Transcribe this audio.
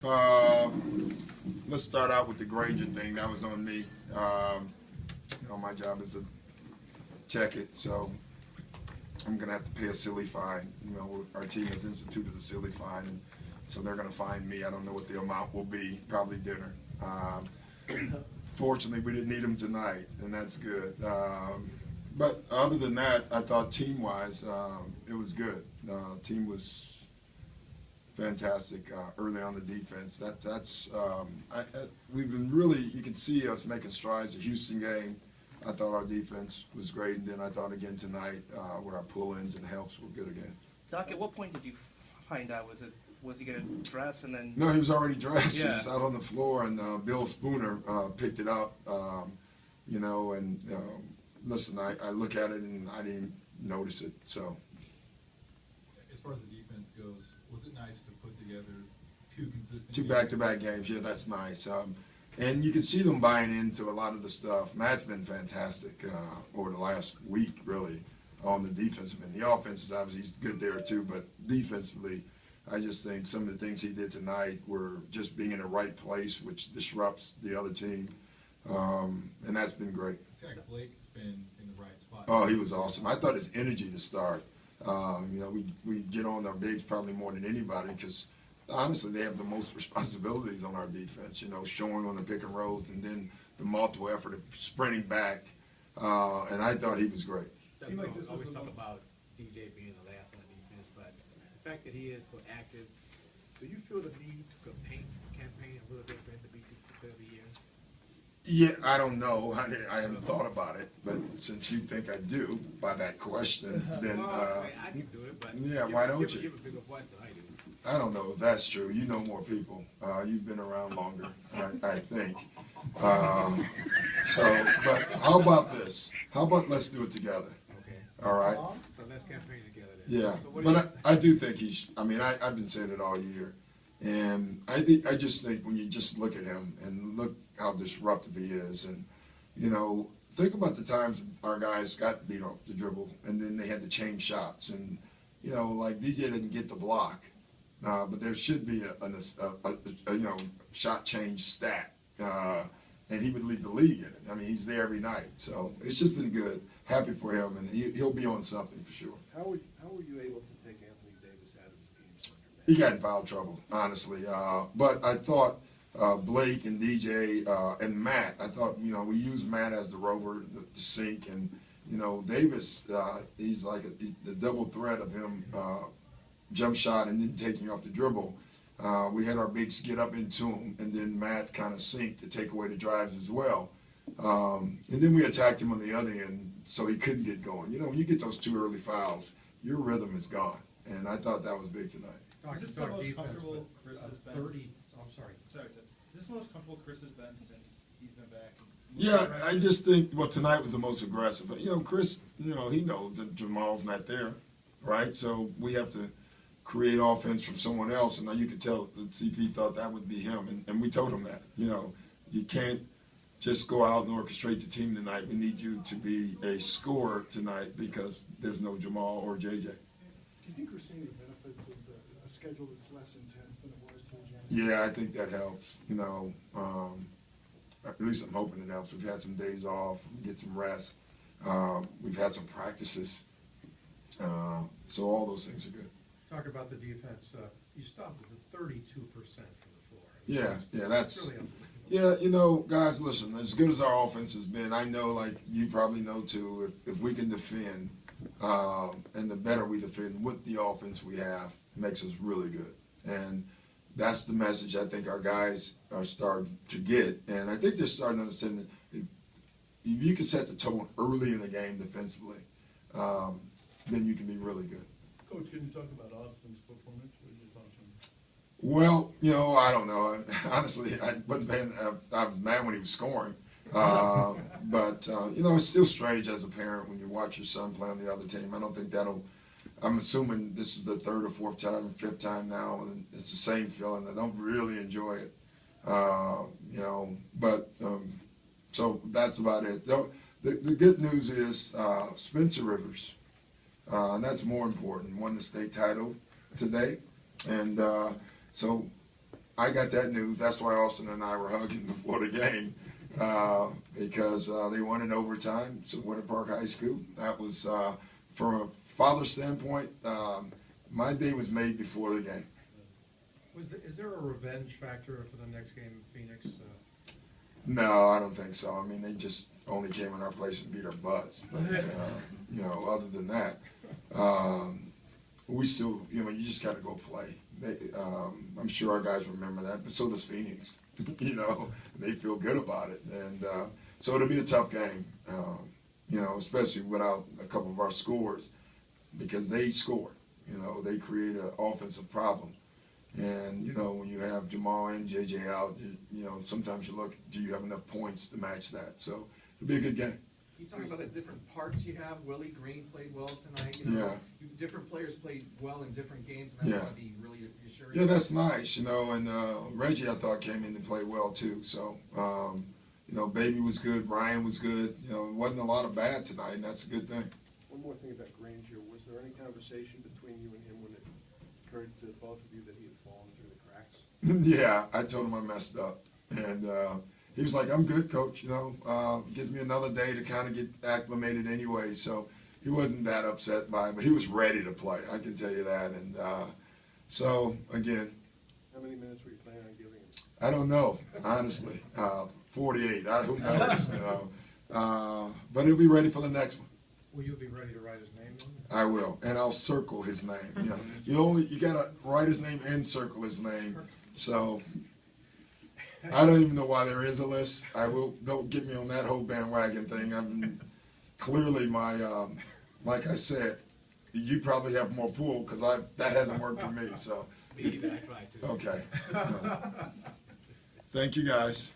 Let's start out with the Granger thing. That was on me. My job is to check it, so I'm gonna have to pay a silly fine. Our team has instituted a silly fine, and so they're gonna fine me. I don't know what the amount will be. Probably dinner. Fortunately, we didn't need them tonight, and that's good. But other than that, I thought team-wise, it was good. Team was fantastic early on the defense. We've been really, you can see us making strides. The Houston game, I thought our defense was great, and then I thought again tonight where our pull-ins and helps were good again. Doc, at what point did you find out? Was he going to dress and then? No, he was already dressed. Yeah. He was out on the floor, and Bill Spooner picked it up. Listen, I look at it and I didn't notice it. So. As far as the defense goes, was it nice to put together two back-to-back games? Yeah, that's nice. And you can see them buying into a lot of the stuff. Matt's been fantastic over the last week, really, on the defensive end. The offense is obviously he's good there too, but defensively, I just think some of the things he did tonight were just being in the right place, which disrupts the other team, and that's been great. It's like Blake's been in the right spot. Oh, he was awesome. I thought his energy to start. We get on our bigs probably more than anybody because honestly they have the most responsibilities on our defense. Showing on the pick and rolls and then the multiple effort of sprinting back. And I thought he was great. Seems like this always talk about DJ being the last on defense, but the fact that he is so active, do you feel the need to campaign a little bit for him to be Player of the Year? Yeah, I don't know. I haven't thought about it, but since you think I do by that question, then I can do it, but yeah, why don't you? Give a bigger voice than I do. I don't know if that's true. You know more people. You've been around longer, I think. But how about this? How about let's do it together? Okay. All right. So let's campaign together then. Yeah, So but I do think he's. I've been saying it all year, and I just think when you just look at him and look how disruptive he is, and think about the times our guys got beat off the dribble, and then they had to change shots, and like DJ didn't get the block, but there should be a shot change stat, and he would lead the league in it. He's there every night, so it's just been good. Happy for him, and he'll be on something for sure. How were you able to take Anthony Davis out of the game center? He got in foul trouble, honestly. But I thought Blake and DJ and Matt, I thought, we used Matt as the rover, the sink, and, Davis, he's like the double threat of him jump shot and then taking you off the dribble. We had our bigs get up into him, and then Matt kind of sink to take away the drives as well. And then we attacked him on the other end so he couldn't get going. When you get those two early fouls, your rhythm is gone. And I thought that was big tonight. Is this the most comfortable Chris has been? 30. I'm sorry. Sorry. Is this the most comfortable Chris has been since he's been back? Yeah, I just think, tonight was the most aggressive. Chris, he knows that Jamal's not there, right? So we have to create offense from someone else. And now you could tell that CP thought that would be him. And we told him that, you can't just go out and orchestrate the team tonight. We need you to be a scorer tonight because there's no Jamal or JJ. Do you think we're seeing the benefits of a schedule that's less intense than it was towards the end? Yeah, I think that helps. At least I'm hoping it helps. We've had some days off, get some rest. We've had some practices. So all those things are good. Talk about the defense. You stopped at 32% from the floor. Yeah, that's really unbelievable. Yeah, guys, listen, as good as our offense has been, I know, like you probably know too, if we can defend, and the better we defend with the offense we have, makes us really good. And that's the message I think our guys are starting to get. And I think they're starting to understand that if you can set the tone early in the game defensively, then you can be really good. Coach, can you talk about Austin's performance? What did you thought on him? Well, I don't know. Honestly, I wasn't paying. I was mad when he was scoring. But it's still strange as a parent when you watch your son play on the other team. I don't think that'll. I'm assuming this is the third or fourth time, fifth time now, and it's the same feeling. I don't really enjoy it. So that's about it. The good news is Spencer Rivers, and that's more important, won the state title today. And so I got that news. That's why Austin and I were hugging before the game, because they won in overtime. So Winter Park High School. That was, from a father's standpoint, my day was made before the game. Is there a revenge factor for the next game in Phoenix? No, I don't think so. I mean, they just only came in our place and beat our butts. But, you know, other than that, we still, you know, you just got to go play. I'm sure our guys remember that, but so does Phoenix. You know, they feel good about it. And so it'll be a tough game, you know, especially without a couple of our scores, because they score. You know, they create an offensive problem. And, you know, when you have Jamal and JJ out, you know, sometimes you look, do you have enough points to match that? So it'll be a good game. You talk about the different parts you have. Willie Green played well tonight. You know, Yeah. Different players played well in different games, and that's Yeah. going to be really reassuring. Yeah, that's nice, you know, and Reggie, I thought, came in and played well, too. So, you know, Baby was good, Ryan was good. You know, it wasn't a lot of bad tonight, and that's a good thing. One more thing about Granger. Was there any conversation between you and him when it occurred to both of you that he had fallen through the cracks? Yeah, I told him I messed up. And he was like, I'm good, coach, you know. Gives me another day to kind of get acclimated anyway. So he wasn't that upset by it, but he was ready to play, I can tell you that. And so, again. How many minutes were you planning on giving him? I don't know, honestly. 48, who knows, you know. But he'll be ready for the next one. Will you be ready to write his name in? I will, and I'll circle his name. You know, you gotta write his name and circle his name. So I don't even know why there is a list. Don't get me on that whole bandwagon thing. I'm clearly like I said, you probably have more pull because that hasn't worked for me. So Me either, I tried to. okay. Thank you guys.